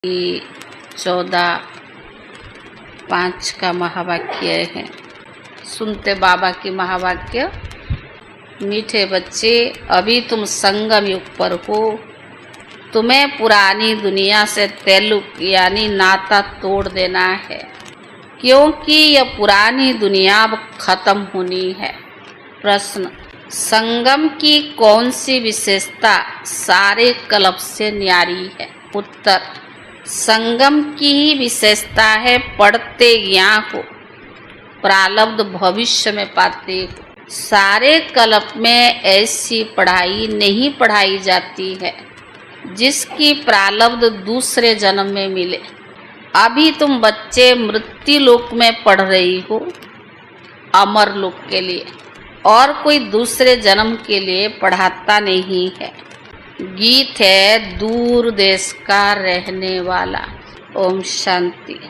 14:5 का महावाक्य है। सुनते बाबा की महावाक्य। मीठे बच्चे, अभी तुम संगम युग पर हो। तुम्हें पुरानी दुनिया से ताल्लुक यानी नाता तोड़ देना है, क्योंकि यह पुरानी दुनिया अब खत्म होनी है। प्रश्न: संगम की कौन सी विशेषता सारे कल्प से न्यारी है? उत्तर: संगम की ही विशेषता है पढ़ते ज्ञान को, प्रारब्ध भविष्य में पाते हो। सारे कल्प में ऐसी पढ़ाई नहीं पढ़ाई जाती है जिसकी प्रारब्ध दूसरे जन्म में मिले। अभी तुम बच्चे मृत्यु लोक में पढ़ रही हो, अमर लोक के लिए, और कोई दूसरे जन्म के लिए पढ़ाता नहीं है। गीत है दूर देश का रहने वाला। ओम शांति।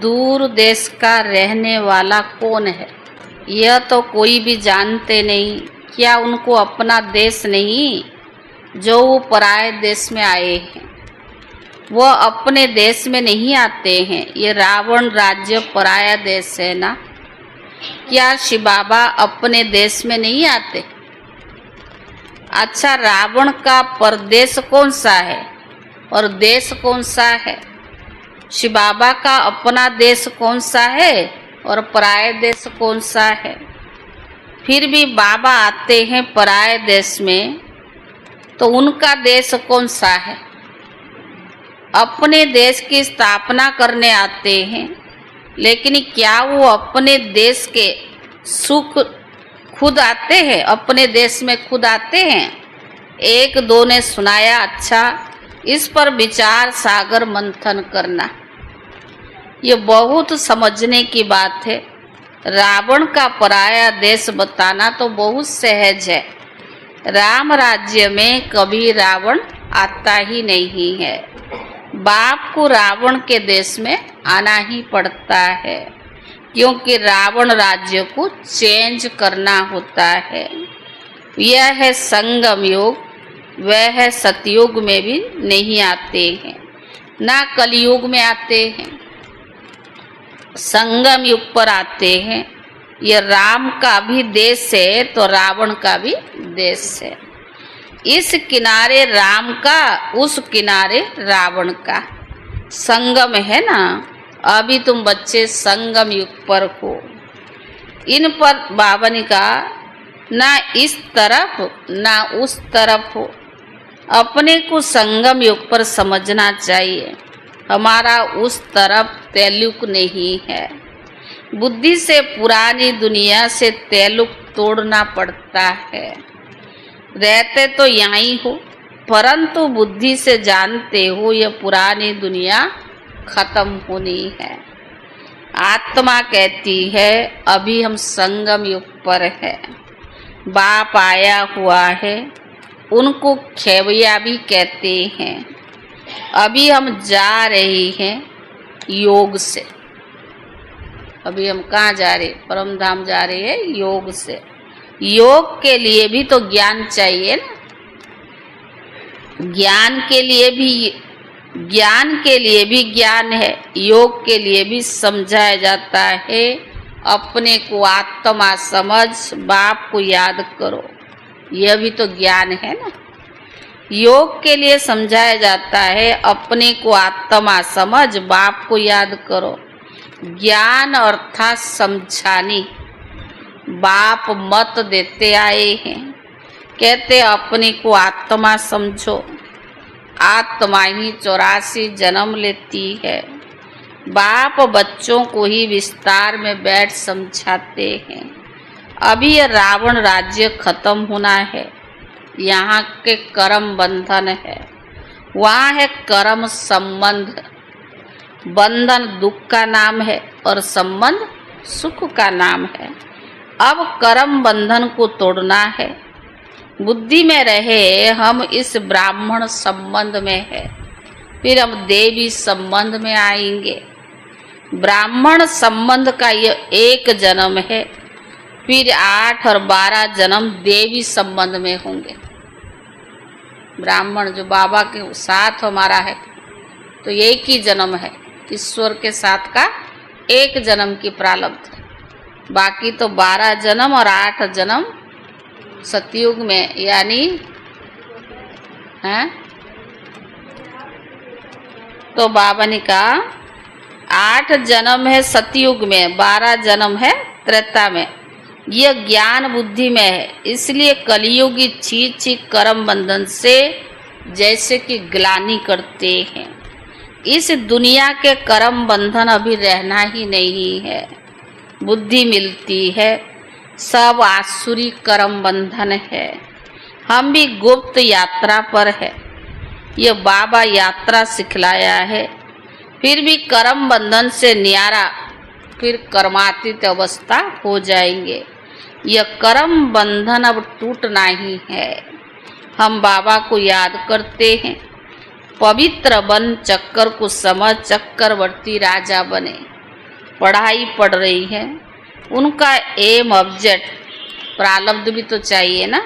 दूर देश का रहने वाला कौन है? यह तो कोई भी जानते नहीं। क्या उनको अपना देश नहीं जो वो पराये देश में आए हैं? वह अपने देश में नहीं आते हैं। ये रावण राज्य पराया देश है ना। क्या शिव बाबा अपने देश में नहीं आते? अच्छा, रावण का परदेश कौन सा है और देश कौन सा है? शिव बाबा का अपना देश कौन सा है और पराये देश कौन सा है? फिर भी बाबा आते हैं पराये देश में, तो उनका देश कौन सा है? अपने देश की स्थापना करने आते हैं, लेकिन क्या वो अपने देश के सुख खुद आते हैं? अपने देश में खुद आते हैं? एक दो ने सुनाया। अच्छा, इस पर विचार सागर मंथन करना। ये बहुत समझने की बात है। रावण का पराया देश बताना तो बहुत सहज है। राम राज्य में कभी रावण आता ही नहीं है। बाप को रावण के देश में आना ही पड़ता है, क्योंकि रावण राज्य को चेंज करना होता है। यह है संगम योग। वह है सतयुग में भी नहीं आते हैं, ना कलयुग में आते हैं। संगम युग पर आते हैं। यह राम का भी देश है तो रावण का भी देश है। इस किनारे राम का, उस किनारे रावण का संगम है ना। अभी तुम बच्चे संगम युग पर हो। इन पर बाबा ने कहा, ना इस तरफ ना उस तरफ हो। अपने को संगम युग पर समझना चाहिए। हमारा उस तरफ ताल्लुक नहीं है। बुद्धि से पुरानी दुनिया से ताल्लुक तोड़ना पड़ता है। रहते तो यहीं हो, परंतु बुद्धि से जानते हो यह पुरानी दुनिया खत्म होनी है। आत्मा कहती है अभी हम संगम युग पर है। बाप आया हुआ है, उनको खेवैया भी कहते हैं। अभी हम जा रहे हैं योग से। अभी हम कहाँ जा रहे? परम धाम जा रहे हैं योग से। योग के लिए भी तो ज्ञान चाहिए ना। ज्ञान के लिए भी ज्ञान है। योग के लिए भी समझाया जाता है। अपने को आत्मा समझ, बाप को याद करो। यह भी तो ज्ञान है ना। योग के लिए समझाया जाता है अपने को आत्मा समझ, बाप को याद करो। ज्ञान अर्थात समझानी। बाप मत देते आए हैं, कहते अपने को आत्मा समझो। आत्मा ही 84 जन्म लेती है। बाप बच्चों को ही विस्तार में बैठ समझाते हैं। अभी यह रावण राज्य खत्म होना है। यहाँ के कर्म बंधन है, वहाँ है कर्म संबंध। बंधन दुख का नाम है और संबंध सुख का नाम है। अब कर्म बंधन को तोड़ना है। बुद्धि में रहे हम इस ब्राह्मण संबंध में है, फिर हम देवी संबंध में आएंगे। ब्राह्मण संबंध का यह एक जन्म है, फिर 8 और 12 जन्म देवी संबंध में होंगे। ब्राह्मण जो बाबा के साथ हमारा है, तो एक ही जन्म है, ईश्वर के साथ का एक जन्म की प्रारब्ध है। बाकी तो 12 जन्म और 8 जन्म सतयुग में, यानी है। तो बाबा ने कहा 8 जन्म है सतयुग में, 12 जन्म है त्रेता में। यह ज्ञान बुद्धि में है, इसलिए कलियुगी छी कर्म बंधन से जैसे कि ग्लानि करते हैं। इस दुनिया के कर्म बंधन अभी रहना ही नहीं है, बुद्धि मिलती है, सब आसुरी कर्म बंधन है। हम भी गुप्त यात्रा पर है, ये बाबा यात्रा सिखलाया है। फिर भी कर्म बंधन से न्यारा, फिर कर्मातीत अवस्था हो जाएंगे। यह कर्म बंधन अब टूटना ही है। हम बाबा को याद करते हैं, पवित्र बन चक्कर को समझ चक्करवर्ती राजा बने। पढ़ाई पढ़ रही है, उनका एम ऑब्जेक्ट प्रारब्ध भी तो चाहिए ना।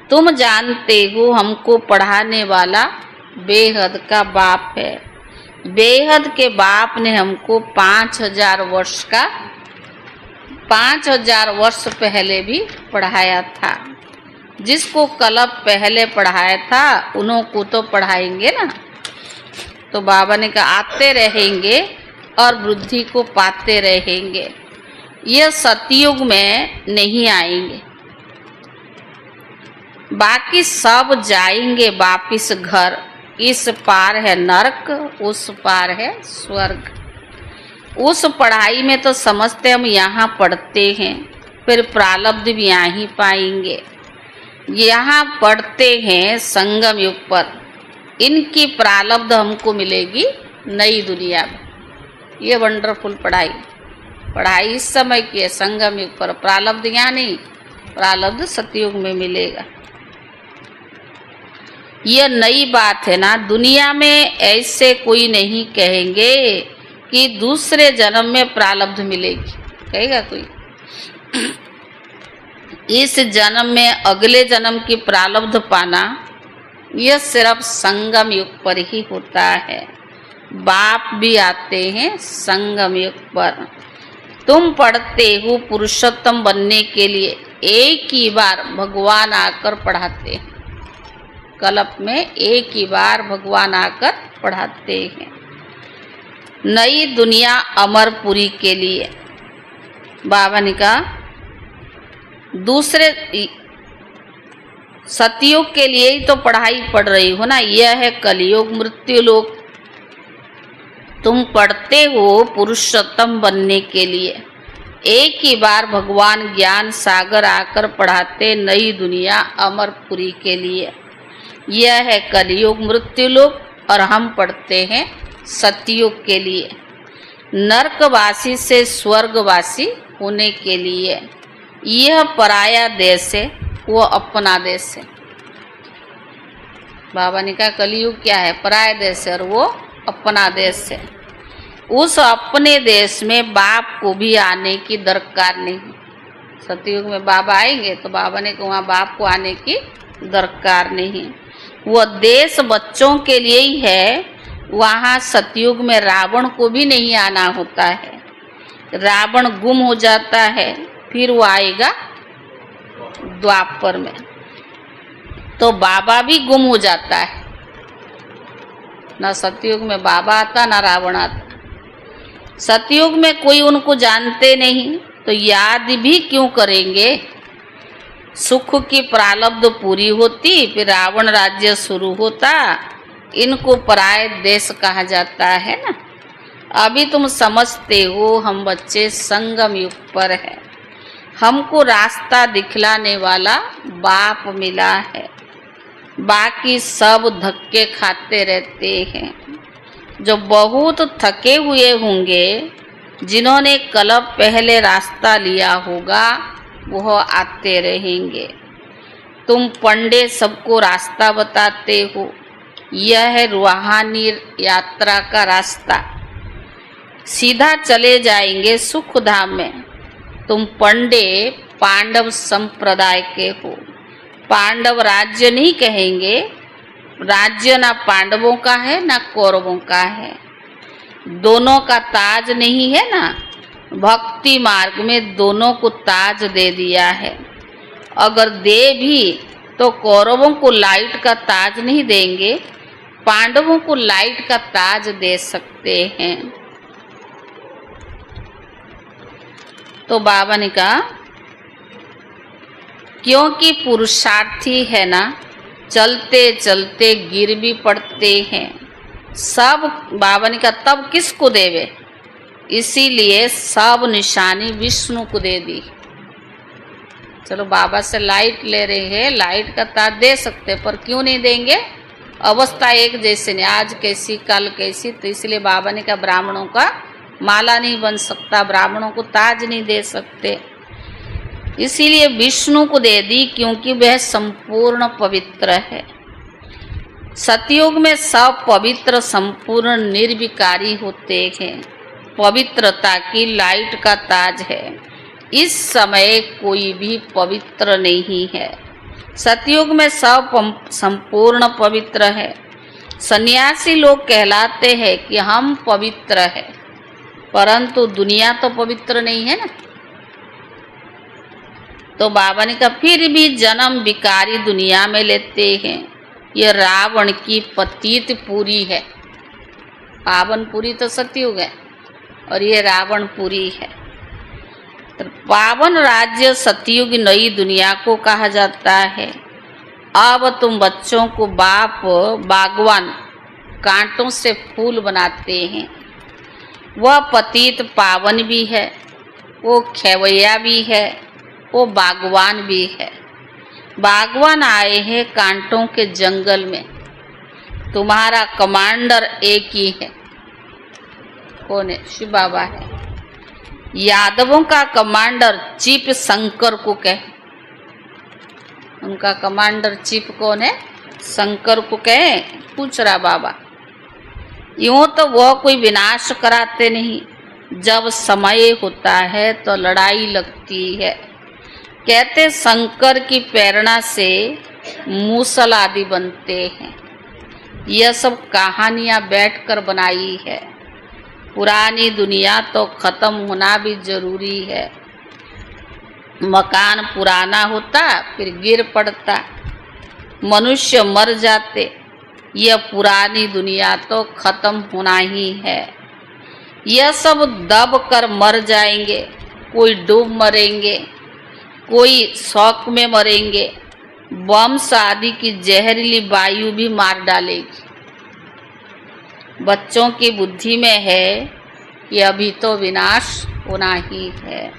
तुम जानते हो हमको पढ़ाने वाला बेहद का बाप है। बेहद के बाप ने हमको 5000 वर्ष पहले भी पढ़ाया था। जिसको कलब पहले पढ़ाया था उन्हों को तो पढ़ाएंगे ना। तो बाबा ने कहा आते रहेंगे और वृद्धि को पाते रहेंगे। यह सतयुग में नहीं आएंगे, बाकी सब जाएंगे वापिस घर। इस पार है नरक, उस पार है स्वर्ग। उस पढ़ाई में तो समझते हम यहाँ पढ़ते हैं, फिर प्रारब्ध भी यहाँ ही पाएंगे। यहाँ पढ़ते हैं संगम युग पर, इनकी प्रारब्ध हमको मिलेगी नई दुनिया में। ये वंडरफुल पढ़ाई इस समय की है, संगम युग पर। प्रारब्ध यहाँ नहीं, प्रारब्ध सतयुग में मिलेगा। यह नई बात है ना। दुनिया में ऐसे कोई नहीं कहेंगे कि दूसरे जन्म में प्रारब्ध मिलेगी, कहेगा कोई? इस जन्म में अगले जन्म की प्रारब्ध पाना यह सिर्फ संगम युग पर ही होता है। बाप भी आते हैं संगम युग पर। तुम पढ़ते हो पुरुषोत्तम बनने के लिए, एक ही बार भगवान आकर पढ़ाते हैं। कल्प में एक ही बार भगवान आकर पढ़ाते हैं। नई दुनिया अमरपुरी के लिए बाबा ने कहा दूसरे सतयुग के लिए ही तो पढ़ाई पढ़ रही हो ना। यह है कलियुग मृत्यु लोक। तुम पढ़ते हो पुरुषोत्तम बनने के लिए, एक ही बार भगवान ज्ञान सागर आकर पढ़ाते नई दुनिया अमरपुरी के लिए। यह है कलियुग मृत्यु लोक और हम पढ़ते हैं सतयुग के लिए, नरकवासी से स्वर्गवासी होने के लिए। यह पराया देश है, वो अपना देश है। बाबा ने कहा कलियुग क्या है? पराया देश है और वो अपना देश है। उस अपने देश में बाप को भी आने की दरकार नहीं। सतयुग में बाबा आएंगे तो बाबा ने कहा वहाँ बाप को आने की दरकार नहीं। वह देश बच्चों के लिए ही है। वहाँ सतयुग में रावण को भी नहीं आना होता है। रावण गुम हो जाता है, फिर वो आएगा द्वापर में। तो बाबा भी गुम हो जाता है, ना सतयुग में बाबा आता ना रावण आता। सतयुग में कोई उनको जानते नहीं तो याद भी क्यों करेंगे। सुख की प्रारब्ध पूरी होती, फिर रावण राज्य शुरू होता। इनको पराये देश कहा जाता है ना। अभी तुम समझते हो हम बच्चे संगम युग पर है। हमको रास्ता दिखलाने वाला बाप मिला है, बाकी सब धक्के खाते रहते हैं। जो बहुत थके हुए होंगे, जिन्होंने कल पहले रास्ता लिया होगा, वह आते रहेंगे। तुम पंडे सबको रास्ता बताते हो। यह है रूहानी यात्रा का रास्ता, सीधा चले जाएंगे सुख धाम में। तुम पंडे पांडव संप्रदाय के हो। पांडव राज्य नहीं कहेंगे, राज्य ना पांडवों का है ना कौरवों का है, दोनों का ताज नहीं है ना। भक्ति मार्ग में दोनों को ताज दे दिया है। अगर दे भी तो कौरवों को लाइट का ताज नहीं देंगे, पांडवों को लाइट का ताज दे सकते हैं। तो बाबा ने कहा क्योंकि पुरुषार्थी है ना, चलते चलते गिर भी पड़ते हैं सब। बाबा ने कहा तब किसको देवे, इसीलिए सब निशानी विष्णु को दे दी। चलो बाबा से लाइट ले रहे हैं, लाइट का ताज दे सकते, पर क्यों नहीं देंगे, अवस्था एक जैसे नहीं, आज कैसी कल कैसी। तो इसलिए बाबा ने कहा ब्राह्मणों का माला नहीं बन सकता, ब्राह्मणों को ताज नहीं दे सकते, इसीलिए विष्णु को दे दी, क्योंकि वह संपूर्ण पवित्र है। सतयुग में सब पवित्र संपूर्ण निर्विकारी होते हैं, पवित्रता की लाइट का ताज है। इस समय कोई भी पवित्र नहीं है। सतयुग में सब संपूर्ण पवित्र है। सन्यासी लोग कहलाते हैं कि हम पवित्र है, परंतु दुनिया तो पवित्र नहीं है ना। तो बाबा ने कहा फिर भी जन्म विकारी दुनिया में लेते हैं। ये रावण की पतित पुरी है। पावन पुरी तो सतयुग है और ये रावण पुरी है। तो पावन राज्य सतयुग नई दुनिया को कहा जाता है। अब तुम बच्चों को बाप बागवान कांटों से फूल बनाते हैं। वह पतित पावन भी है, वो खेवैया भी है, वो बागवान भी है। बागवान आए हैं कांटों के जंगल में। तुम्हारा कमांडर एक ही है। कौन है? शिव बाबा है। यादवों का कमांडर चीफ शंकर को कहे। उनका कमांडर चीफ कौन है? शंकर को कहे। पूछ रहा बाबा। यूं तो वह कोई विनाश कराते नहीं, जब समय होता है तो लड़ाई लगती है। कहते शंकर की प्रेरणा से मूसल आदि बनते हैं। यह सब कहानियां बैठकर बनाई है। पुरानी दुनिया तो खत्म होना भी जरूरी है। मकान पुराना होता फिर गिर पड़ता, मनुष्य मर जाते। यह पुरानी दुनिया तो खत्म होना ही है। यह सब दब कर मर जाएंगे, कोई डूब मरेंगे, कोई शौक में मरेंगे। बम्स आदि की जहरीली वायु भी मार डालेगी। बच्चों की बुद्धि में है कि अभी तो विनाश होना ही है।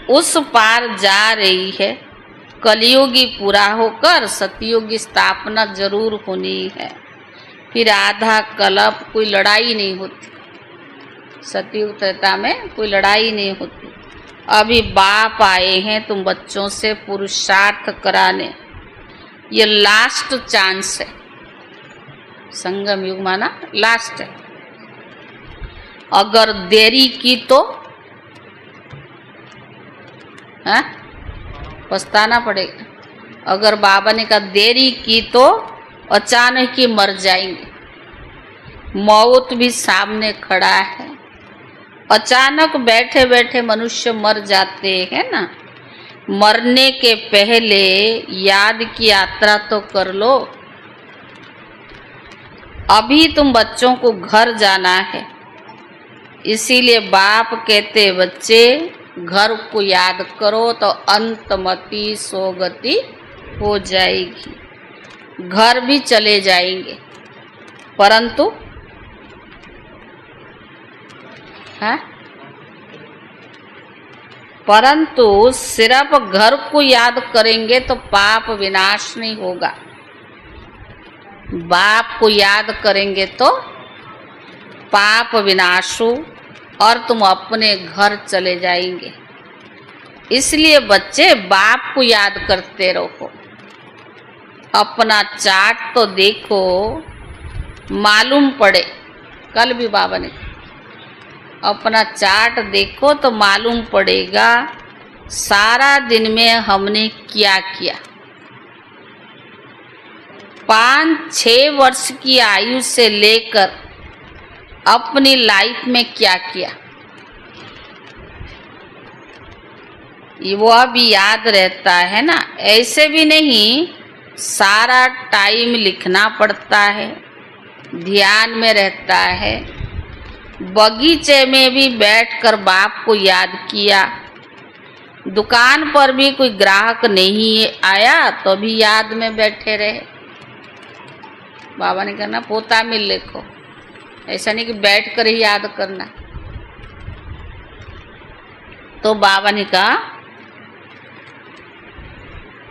उस पार जा रही है। कलयुगी पूरा होकर सतयुगी स्थापना जरूर होनी है। फिर आधा कल्प कोई लड़ाई नहीं होती। सतयुग त्रेता में कोई लड़ाई नहीं होती। अभी बाप आए हैं तुम बच्चों से पुरुषार्थ कराने। ये लास्ट चांस है। संगम युग माना लास्ट है। अगर देरी की तो पछताना पड़ेगा। अगर बाबा ने कहा देरी की तो अचानक ही मर जाएंगे। मौत भी सामने खड़ा है। अचानक बैठे बैठे मनुष्य मर जाते हैं ना। मरने के पहले याद की यात्रा तो कर लो। अभी तुम बच्चों को घर जाना है, इसीलिए बाप कहते बच्चे घर को याद करो तो अंतमति सोगति हो जाएगी। घर भी चले जाएंगे, परंतु सिर्फ घर को याद करेंगे तो पाप विनाश नहीं होगा। बाप को याद करेंगे तो पाप विनाश हो और तुम अपने घर चले जाएंगे। इसलिए बच्चे बाप को याद करते रहो। अपना चार्ट तो देखो, मालूम पड़े। कल भी बाबा ने अपना चार्ट देखो तो मालूम पड़ेगा सारा दिन में हमने क्या किया। 5-6 वर्ष की आयु से लेकर अपनी लाइफ में क्या किया, वो भी याद रहता है ना। ऐसे भी नहीं, सारा टाइम लिखना पड़ता है, ध्यान में रहता है। बगीचे में भी बैठकर बाप को याद किया, दुकान पर भी कोई ग्राहक नहीं आया तो भी याद में बैठे रहे। बाबा ने कहना पोता मिल लिखो, ऐसा नहीं कि बैठ कर ही याद करना। तो बाबा ने कहा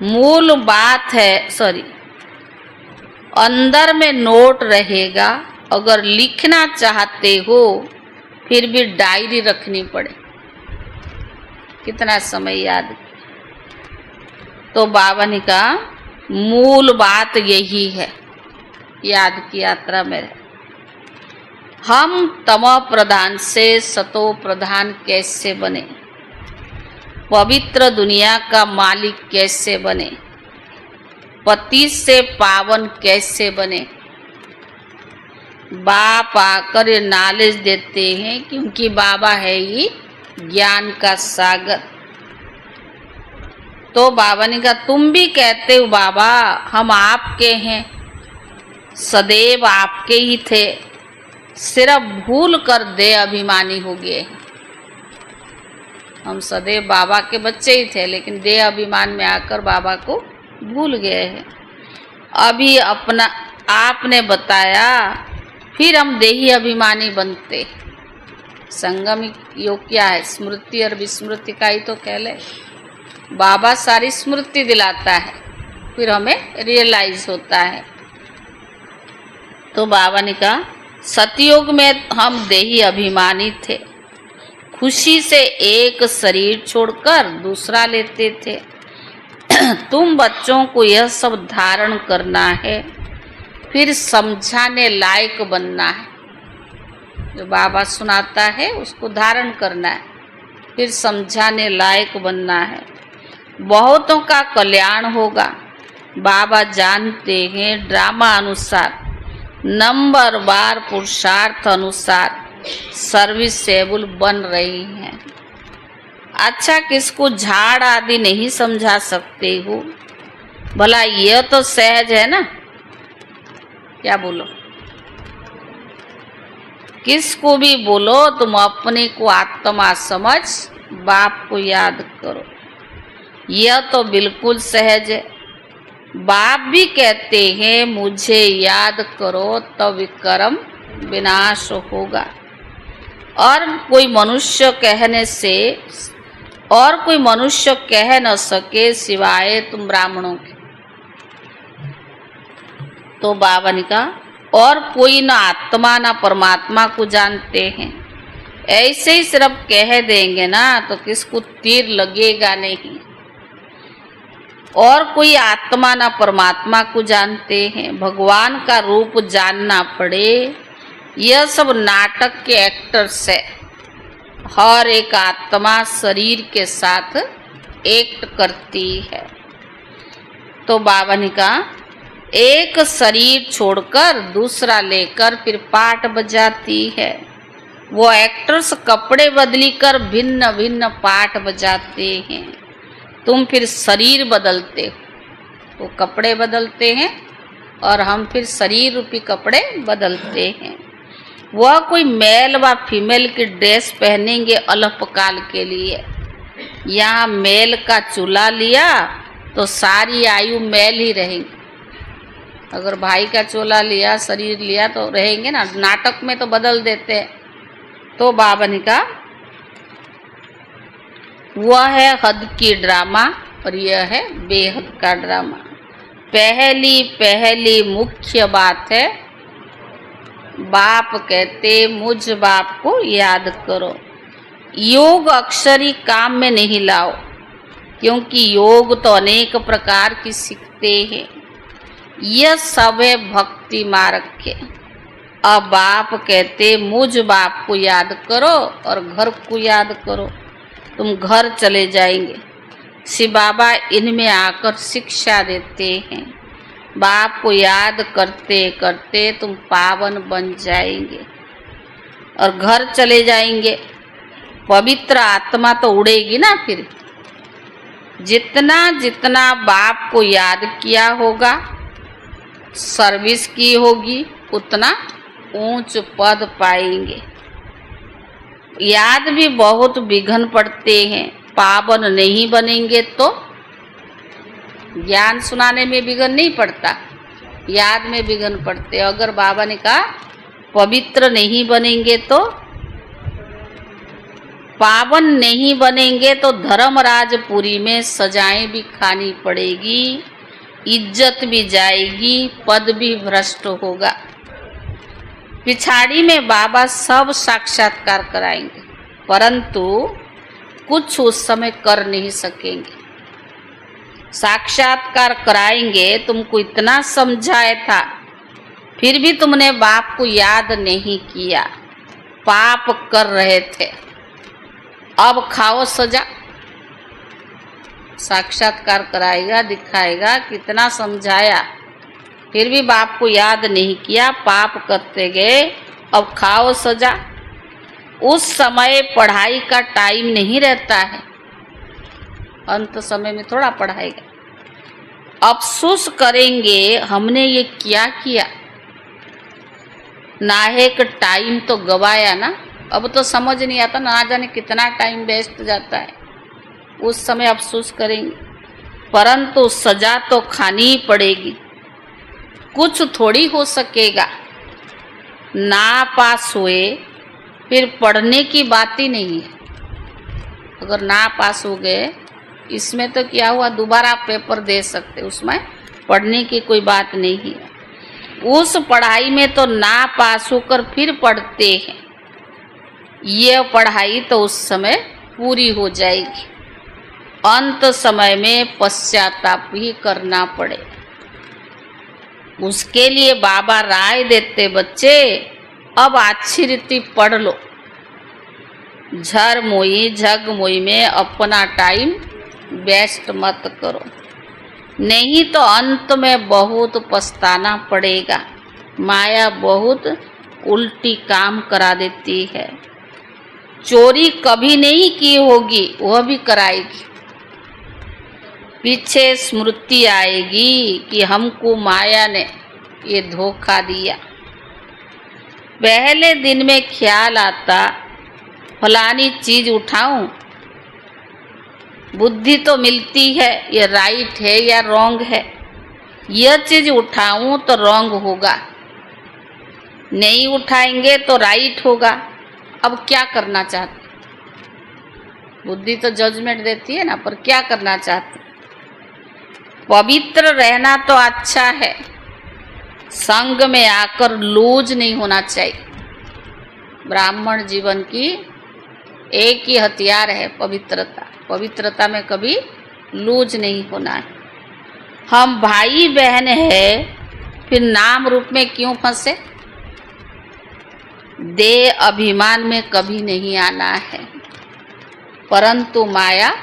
मूल बात है, अंदर में नोट रहेगा। अगर लिखना चाहते हो फिर भी डायरी रखनी पड़े, कितना समय याद। तो बाबा ने कहा मूल बात यही है, याद की यात्रा में हम तमो प्रधान से सतो प्रधान कैसे बने, पवित्र दुनिया का मालिक कैसे बने, पति से पावन कैसे बने। बाप आकर ये नॉलेज देते हैं, क्योंकि बाबा है ही ज्ञान का सागर। तो बाबा ने कहा तुम भी कहते हो बाबा हम आपके हैं, सदैव आपके ही थे, सिर्फ भूल कर दे अभिमानी हो गए। हम सदैव बाबा के बच्चे ही थे, लेकिन देह अभिमान में आकर बाबा को भूल गए हैं। अभी अपना आपने बताया, फिर हम देही अभिमानी बनते। संगम योग क्या है, स्मृति और विस्मृति का ही तो खेल है। बाबा सारी स्मृति दिलाता है, फिर हमें रियलाइज होता है। तो बाबा ने कहा सतयुग में हम देही अभिमानी थे, खुशी से एक शरीर छोड़कर दूसरा लेते थे। तुम बच्चों को यह सब धारण करना है, फिर समझाने लायक बनना है। जो बाबा सुनाता है उसको धारण करना है, फिर समझाने लायक बनना है। बहुतों का कल्याण होगा। बाबा जानते हैं ड्रामा अनुसार, नंबरवार पुरुषार्थ अनुसार सर्विसेबल बन रही हैं। अच्छा, किसको झाड़ आदि नहीं समझा सकते हो? भला यह तो सहज है ना, क्या बोलो? किसको भी बोलो तुम अपने को आत्मा समझ बाप को याद करो, यह तो बिल्कुल सहज है। बाप भी कहते हैं मुझे याद करो तो विक्रम विनाश होगा। और कोई मनुष्य कह न सके सिवाय तुम ब्राह्मणों के। तो बाबा ने कहा और कोई न आत्मा न परमात्मा को जानते हैं। ऐसे ही सिर्फ कह देंगे ना तो किसको तीर लगेगा नहीं। और कोई आत्मा न परमात्मा को जानते हैं, भगवान का रूप जानना पड़े। यह सब नाटक के एक्टर्स है। हर एक आत्मा शरीर के साथ एक्ट करती है। तो बाबा ने कहा एक शरीर छोड़कर दूसरा लेकर फिर पाठ बजाती है। वो एक्टर्स कपड़े बदली कर भिन्न भिन्न पाठ बजाते हैं। तुम फिर शरीर बदलते हो, वो कपड़े बदलते हैं और हम फिर शरीर रूपी कपड़े बदलते हैं। वह कोई मेल व फीमेल की ड्रेस पहनेंगे अल्पकाल के लिए। यहाँ मेल का चूल्हा लिया तो सारी आयु मेल ही रहेंगे। अगर भाई का चोला लिया, शरीर लिया तो रहेंगे ना। नाटक में तो बदल देते हैं। तो बाबा ने कहा वह है हद की ड्रामा और यह है बेहद का ड्रामा। पहली मुख्य बात है, बाप कहते मुझ बाप को याद करो। योग अक्षरी काम में नहीं लाओ, क्योंकि योग तो अनेक प्रकार की सीखते हैं। यह सब है भक्ति मार्ग के। अब बाप कहते मुझ बाप को याद करो और घर को याद करो। तुम घर चले जाएंगे। शिव बाबा इनमें आकर शिक्षा देते हैं। बाप को याद करते करते तुम पावन बन जाएंगे और घर चले जाएंगे। पवित्र आत्मा तो उड़ेगी ना फिर। जितना जितना बाप को याद किया होगा, सर्विस की होगी, उतना ऊंच पद पाएंगे। याद भी बहुत विघ्न पड़ते हैं। पावन नहीं बनेंगे तो ज्ञान सुनाने में विघ्न नहीं पड़ता, याद में विघ्न पड़ते। अगर बाबा ने कहा पवित्र नहीं बनेंगे तो, पावन नहीं बनेंगे तो धर्मराजपुरी में सजाएं भी खानी पड़ेगी, इज्जत भी जाएगी, पद भी भ्रष्ट होगा। पिछाड़ी में बाबा सब साक्षात्कार कराएंगे, परंतु कुछ उस समय कर नहीं सकेंगे। साक्षात्कार कराएंगे, तुमको इतना समझाया था, फिर भी तुमने बाप को याद नहीं किया, पाप कर रहे थे, अब खाओ सजा। साक्षात्कार कराएगा, दिखाएगा कितना समझाया, फिर भी बाप को याद नहीं किया, पाप करते गए, अब खाओ सजा। उस समय पढ़ाई का टाइम नहीं रहता है, अंत समय में थोड़ा पढ़ाएगा। अफसोस करेंगे हमने ये क्या किया, नाहेक टाइम तो गवाया ना। अब तो समझ नहीं आता, ना जाने कितना टाइम वेस्ट जाता है, उस समय अफसोस करेंगे, परंतु सजा तो खानी ही पड़ेगी। कुछ थोड़ी हो सकेगा। ना पास हुए फिर पढ़ने की बात ही नहीं है। अगर ना पास हो गए, इसमें तो क्या हुआ, दोबारा आप पेपर दे सकते, उसमें पढ़ने की कोई बात नहीं है। उस पढ़ाई में तो ना पास होकर फिर पढ़ते हैं, ये पढ़ाई तो उस समय पूरी हो जाएगी। अंत समय में पश्चाताप ही करना पड़े। उसके लिए बाबा राय देते, बच्चे अब अच्छी रीति पढ़ लो, झर मोई झग मोई में अपना टाइम वेस्ट मत करो, नहीं तो अंत में बहुत पछताना पड़ेगा। माया बहुत उल्टी काम करा देती है। चोरी कभी नहीं की होगी, वह भी कराएगी। पीछे स्मृति आएगी कि हमको माया ने ये धोखा दिया। पहले दिन में ख्याल आता फलानी चीज उठाऊं, बुद्धि तो मिलती है ये राइट है या रॉन्ग है, यह चीज उठाऊं तो रॉन्ग होगा, नहीं उठाएंगे तो राइट होगा। अब क्या करना चाहते, बुद्धि तो जजमेंट देती है ना, पर क्या करना चाहते। पवित्र रहना तो अच्छा है, संग में आकर लूज नहीं होना चाहिए। ब्राह्मण जीवन की एक ही हथियार है पवित्रता, पवित्रता में कभी लूज नहीं होना है। हम भाई बहन है, फिर नाम रूप में क्यों फंसे, देह अभिमान में कभी नहीं आना है। परंतु माया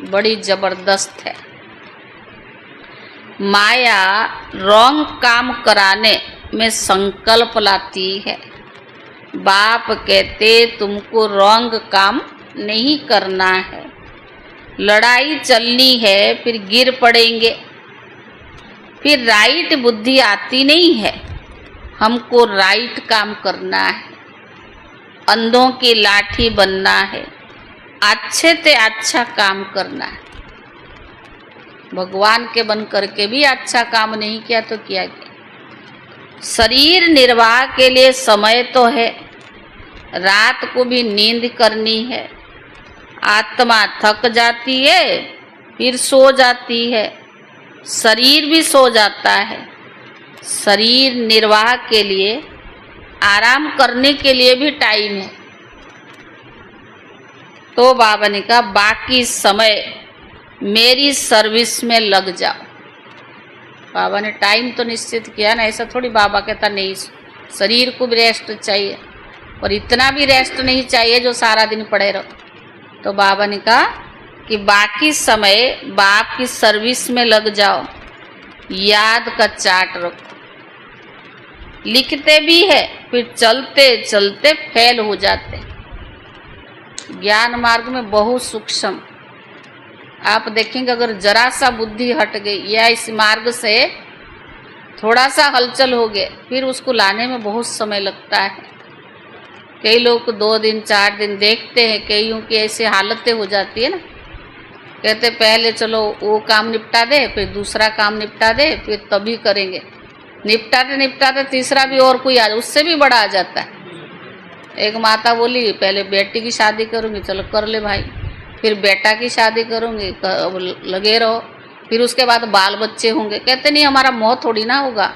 बड़ी जबरदस्त है। माया रॉन्ग काम कराने में संकल्प लाती है। बाप कहते तुमको रॉन्ग काम नहीं करना है, लड़ाई चलनी है, फिर गिर पड़ेंगे, फिर राइट बुद्धि आती नहीं है। हमको राइट काम करना है, अंधों की लाठी बनना है, अच्छे से अच्छा काम करना है। भगवान के बन करके भी अच्छा काम नहीं किया तो क्या किया। शरीर निर्वाह के लिए समय तो है, रात को भी नींद करनी है। आत्मा थक जाती है, फिर सो जाती है, शरीर भी सो जाता है। शरीर निर्वाह के लिए, आराम करने के लिए भी टाइम है। तो बाबा ने कहा बाकी समय मेरी सर्विस में लग जाओ। बाबा ने टाइम तो निश्चित किया ना, ऐसा थोड़ी बाबा कहता नहीं, शरीर को भी रेस्ट चाहिए, और इतना भी रेस्ट नहीं चाहिए जो सारा दिन पड़े रहो। तो बाबा ने कहा कि बाकी समय बाप की सर्विस में लग जाओ। याद का चार्ट रखो। लिखते भी है फिर चलते चलते फेल हो जाते। ज्ञान मार्ग में बहुत सूक्ष्म, आप देखेंगे अगर जरा सा बुद्धि हट गई या इस मार्ग से थोड़ा सा हलचल हो गए फिर उसको लाने में बहुत समय लगता है। कई लोग 2 दिन 4 दिन देखते हैं, कईयों की ऐसी हालतें हो जाती है ना, कहते पहले चलो वो काम निपटा दे फिर दूसरा काम निपटा दे फिर तभी करेंगे। निपटाते निपटाते तीसरा भी और कोई उससे भी बड़ा आ जाता है। एक माता बोली पहले बेटी की शादी करूँगी, चलो कर ले भाई, फिर बेटा की शादी करूँगी, लगे रहो, फिर उसके बाद बाल बच्चे होंगे। कहते नहीं हमारा मोह थोड़ी ना होगा,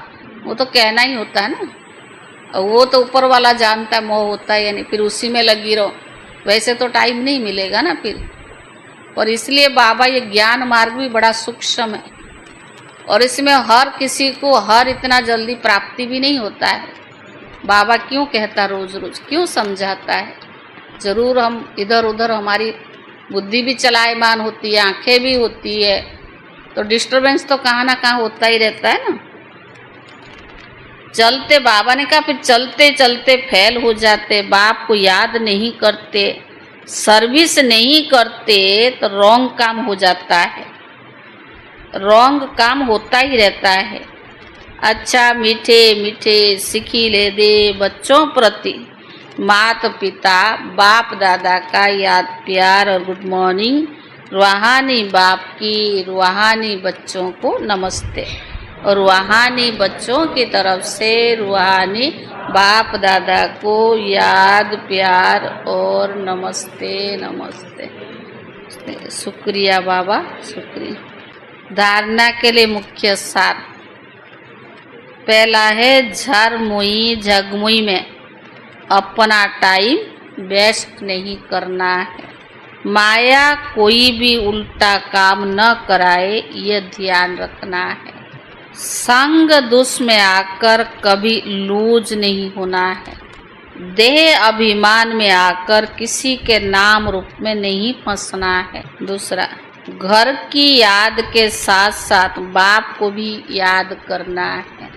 वो तो कहना ही होता है ना, और वो तो ऊपर वाला जानता है मोह होता है या नहीं, फिर उसी में लगी रहो, वैसे तो टाइम नहीं मिलेगा ना फिर। और इसलिए बाबा ये ज्ञान मार्ग भी बड़ा सूक्ष्म है और इसमें हर किसी को हर इतना जल्दी प्राप्ति भी नहीं होता है। बाबा क्यों कहता रोज रोज, क्यों समझाता है? जरूर हम इधर उधर हमारी बुद्धि भी चलायमान होती है, आंखें भी होती है, तो डिस्टरबेंस तो कहाँ ना कहाँ होता ही रहता है ना। चलते बाबा ने कहा फिर चलते चलते फेल हो जाते, बाप को याद नहीं करते, सर्विस नहीं करते तो रॉन्ग काम हो जाता है, रॉन्ग काम होता ही रहता है। अच्छा मीठे मीठे सिखी ले दे बच्चों प्रति माता पिता बाप दादा का याद प्यार और गुड मॉर्निंग। रूहानी बाप की रूहानी बच्चों को नमस्ते और रूहानी बच्चों की तरफ से रूहानी बाप दादा को याद प्यार और नमस्ते नमस्ते। शुक्रिया बाबा, शुक्रिया। धारणा के लिए मुख्य सार, पहला है झरमुई झगमुई में अपना टाइम वेस्ट नहीं करना है। माया कोई भी उल्टा काम न कराए ये ध्यान रखना है। संग दुष में आकर कभी लूज नहीं होना है। देह अभिमान में आकर किसी के नाम रूप में नहीं फंसना है। दूसरा, घर की याद के साथ साथ बाप को भी याद करना है।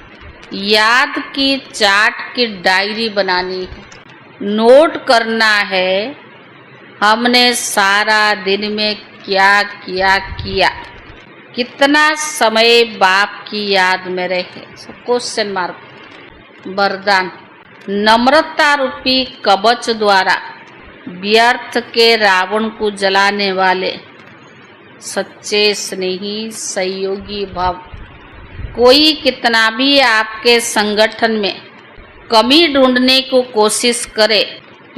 याद की चार्ट की डायरी बनानी है, नोट करना है हमने सारा दिन में क्या किया कितना समय बाप की याद में रहे। Question mark. वरदान, नम्रता रूपी कवच द्वारा व्यर्थ के रावण को जलाने वाले सच्चे स्नेही सहयोगी भाव। कोई कितना भी आपके संगठन में कमी ढूंढने को कोशिश करे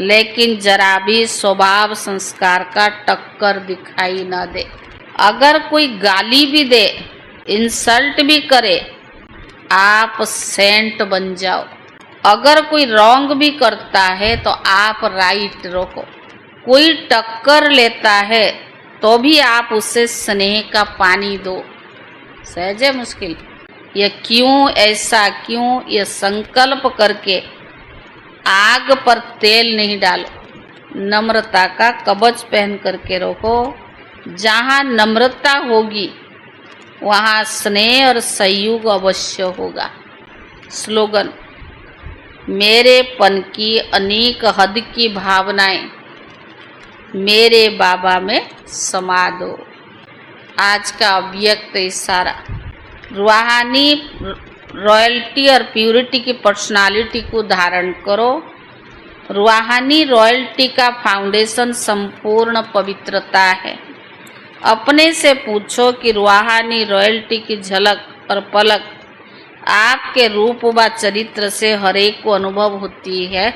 लेकिन जरा भी स्वभाव संस्कार का टक्कर दिखाई न दे। अगर कोई गाली भी दे, इंसल्ट भी करे, आप सेंट बन जाओ। अगर कोई रॉन्ग भी करता है तो आप राइट रहो। कोई टक्कर लेता है तो भी आप उसे स्नेह का पानी दो। सहज है मुश्किल? ये क्यों, ऐसा क्यों, ये संकल्प करके आग पर तेल नहीं डालो। नम्रता का कवच पहन करके रखो। जहाँ नम्रता होगी वहाँ स्नेह और सहयोग अवश्य होगा। स्लोगन, मेरेपन की अनेक हद की भावनाएं मेरे बाबा में समा दो। आज का अव्यक्त इशारा, रूहानी रॉयल्टी और प्यूरिटी की पर्सनालिटी को धारण करो। रूहानी रॉयल्टी का फाउंडेशन संपूर्ण पवित्रता है। अपने से पूछो कि रूहानी रॉयल्टी की झलक और पलक आपके रूप व चरित्र से हरेक को अनुभव होती है।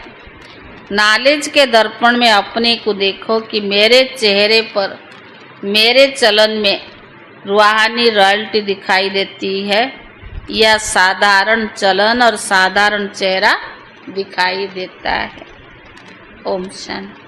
नॉलेज के दर्पण में अपने को देखो कि मेरे चेहरे पर, मेरे चलन में रूहानी रॉयल्टी दिखाई देती है या साधारण चलन और साधारण चेहरा दिखाई देता है। ओम शांति।